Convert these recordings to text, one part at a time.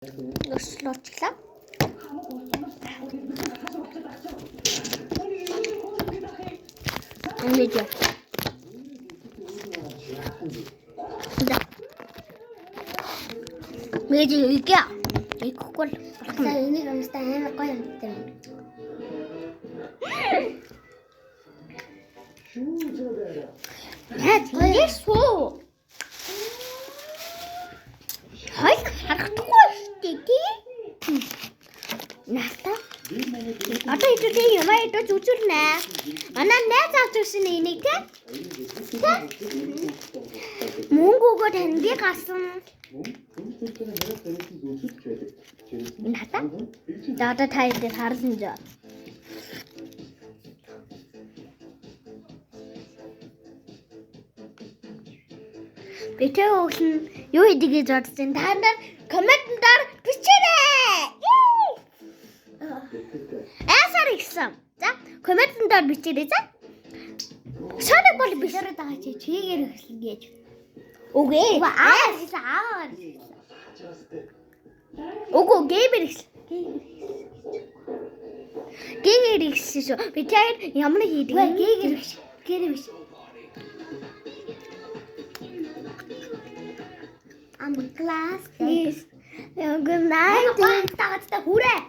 Noslotla. Ini dia. Dah. Meja ikan. Ikut. Saya ini kalau mustahil aku yang betul. Ini so. Hai, harus jadi. Nasta. Atau itu dia, mah itu cucur na. Anak na cucur sini ini kan? Munggu gue dan dia kasem. Nasta? Data thai dia harus nja. Betul, yo ini kita jatuhin tanda komentar bicara. Esarixam. За, комментэн дээр бичээрэй за. Шанаа бол бичээрэй даа чи чигээр хэлгээд. Үгүй. Аа. Үгүй геймэр хэлсэн. Геймэр хэлсэн шүү. Би тэр ямар хийдэг вэ? Геймэр биш. Геймэр биш. I'm class. Yes. Good night. Тагтаа хүрээ.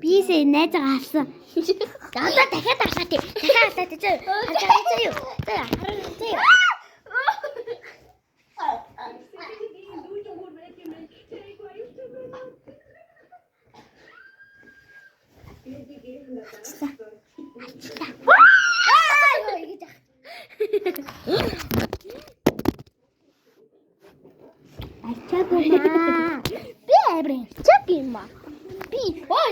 Бисээ найз авсан. Дандаа дахиад аваад тий. Дахиад аваад тий. Хачаа юу? За хараа тий. Ачаа гоо. Би аврын. Чаг юм ба. Би оо